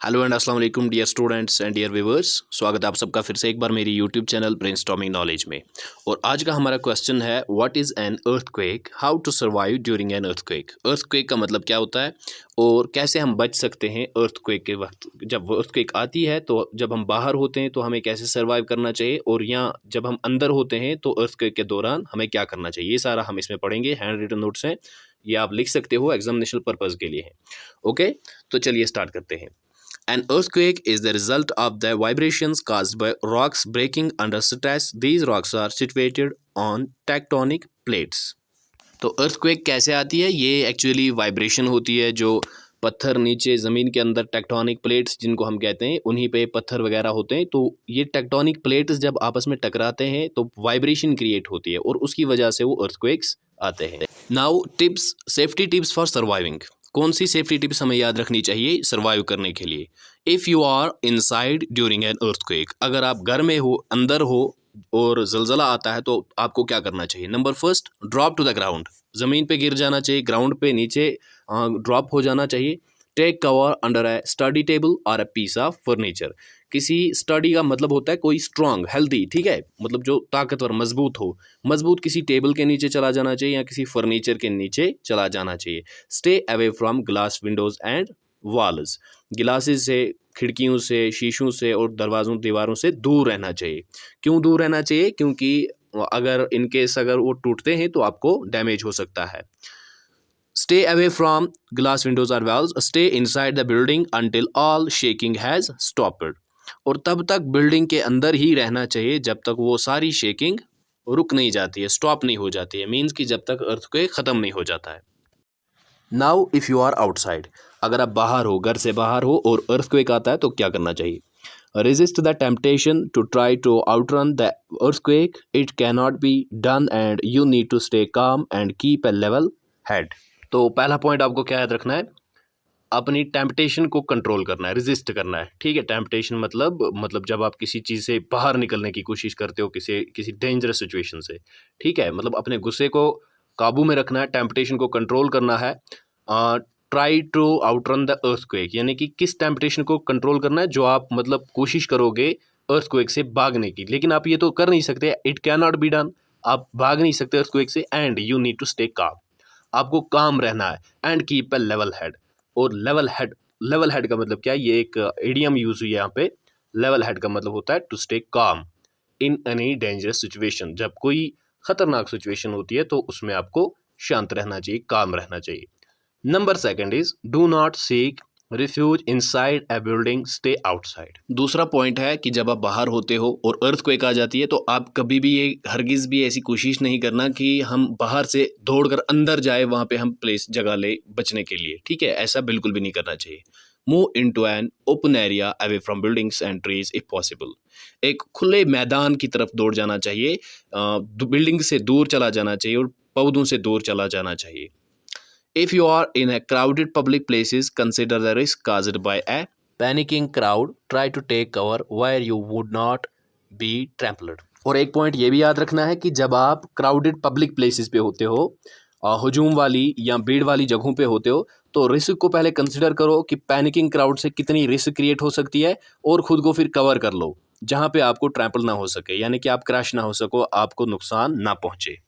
Hello and अस्सलाम वालेकुम dear students and dear viewers. स्वागत है आप सबका फिर से एक बार मेरी यूट्यूब चैनल ब्रेनस्टॉर्मिंग नॉलेज में। और आज का हमारा क्वेश्चन है what is an earthquake, how to survive during an earthquake. Earthquake का मतलब क्या होता है और कैसे हम बच सकते हैं अर्थक्वेक के वक्त। जब अर्थक्वेक आती है तो जब हम बाहर होते हैं तो हमें कैसे सर्वाइव करना चाहिए, और यहाँ जब हम अंदर होते हैं तो अर्थक्वेक के दौरान हमें क्या करना चाहिए, ये सारा हम इसमें पढ़ेंगे। हैंड रिटन नोट्स हैं, ये आप लिख सकते हो, एग्जामिनेशन पर्पज़ के लिए है। ओके, तो चलिए स्टार्ट करते हैं। An earthquake is the result of the vibrations caused by rocks breaking under stress. These rocks are situated on tectonic plates. तो earthquake कैसे आती है? ये एक्चुअली वाइब्रेशन होती है जो पत्थर नीचे ज़मीन के अंदर टेक्टोनिक प्लेट्स जिनको हम कहते हैं, उन्हीं पे पत्थर वगैरह होते हैं। तो ये टेक्टोनिक प्लेट्स जब आपस में टकराते हैं तो वाइब्रेशन क्रिएट होती है और उसकी वजह से वो अर्थक्वेक्स आते हैं। Now tips, safety tips for surviving. कौन सी सेफ्टी टिप्स हमें याद रखनी चाहिए सर्वाइव करने के लिए? If you are inside during an earthquake, अगर आप घर में हो, अंदर हो और ज़लज़ला आता है तो आपको क्या करना चाहिए? Number first, drop to the ground, ज़मीन पे गिर जाना चाहिए, ग्राउंड पे नीचे ड्रॉप हो जाना चाहिए। टेक कवर अंडर ए स्टडी टेबल और ए पीस ऑफ फर्नीचर। किसी स्टडी का मतलब होता है कोई स्ट्रॉन्ग, हेल्दी, ठीक है, मतलब जो ताकतवर, मजबूत हो, मजबूत किसी टेबल के नीचे चला जाना चाहिए या किसी फर्नीचर के नीचे चला जाना चाहिए। Stay away from glass Windows and walls, glasses से, खिड़कियों से, शीशों से और दरवाज़ों दीवारों से दूर रहना चाहिए। क्यों दूर रहना चाहिए? क्योंकि अगर इनकेस अगर वो टूटते हैं तो आपको डैमेज हो सकता है। Stay away from glass windows or walls. Stay inside the building until all shaking has stopped. और तब तक बिल्डिंग के अंदर ही रहना चाहिए जब तक वो सारी शेकिंग रुक नहीं जाती है, स्टॉप नहीं हो जाती है। मीन्स कि जब तक अर्थक्वेक ख़त्म नहीं हो जाता है। Now if you are outside, अगर आप बाहर हो, घर से बाहर हो और अर्थक्वेक आता है तो क्या करना चाहिए? Resist the temptation to try to outrun the earthquake. It cannot be done and you need to stay calm and keep a level head. तो पहला पॉइंट आपको क्या याद रखना है? अपनी टेम्पटेशन को कंट्रोल करना है, रेजिस्ट करना है, ठीक है। टेम्पटेशन मतलब जब आप किसी चीज़ से बाहर निकलने की कोशिश करते हो, किसी डेंजरस सिचुएशन से, ठीक है, मतलब अपने गुस्से को काबू में रखना है, टेम्पटेशन को कंट्रोल करना है। Try to outrun the earthquake, यानी कि किस टेम्पटेशन को कंट्रोल करना है? जो आप मतलब कोशिश करोगे अर्थक्वेक से भागने की, लेकिन आप ये तो कर नहीं सकते। It can not be done, आप भाग नहीं सकते अर्थक्वेक से। And you need to stay calm, आपको काम रहना है। And keep a level head, और लेवल हेड का मतलब क्या है? ये एक इडियम यूज हुई है यहाँ पे। लेवल हेड का मतलब होता है टू स्टे काम इन एनी डेंजरस सिचुएशन। जब कोई खतरनाक सिचुएशन होती है तो उसमें आपको शांत रहना चाहिए, काम रहना चाहिए। Number second is do not seek refuge inside a building, stay outside. दूसरा पॉइंट है कि जब आप बाहर होते हो और अर्थक्वेक आ जाती है तो आप कभी भी ये हरगिज़ भी ऐसी कोशिश नहीं करना कि हम बाहर से दौड़कर अंदर जाए, वहाँ पे हम प्लेस जगह ले बचने के लिए, ठीक है, ऐसा बिल्कुल भी नहीं करना चाहिए। Move into an open area away from buildings and trees if possible. एक खुले मैदान की तरफ दौड़ जाना चाहिए, बिल्डिंग से दूर चला जाना चाहिए और पौधों से दूर चला जाना चाहिए। If you are in a crowded public places, consider the risk caused by a panicking crowd. Try to take cover where you would not be trampled. और एक पॉइंट ये भी याद रखना है कि जब आप क्राउडेड पब्लिक प्लेसेस पे होते हो, हजूम वाली या भीड़ वाली जगहों पे होते हो, तो रिस्क को पहले कंसिडर करो कि पैनिकिंग क्राउड से कितनी रिस्क क्रिएट हो सकती है, और ख़ुद को फिर कवर कर लो जहाँ पे आपको ट्रैम्पल ना हो सके, यानी कि आप क्रैश ना हो सको, आपको नुकसान ना पहुँचे।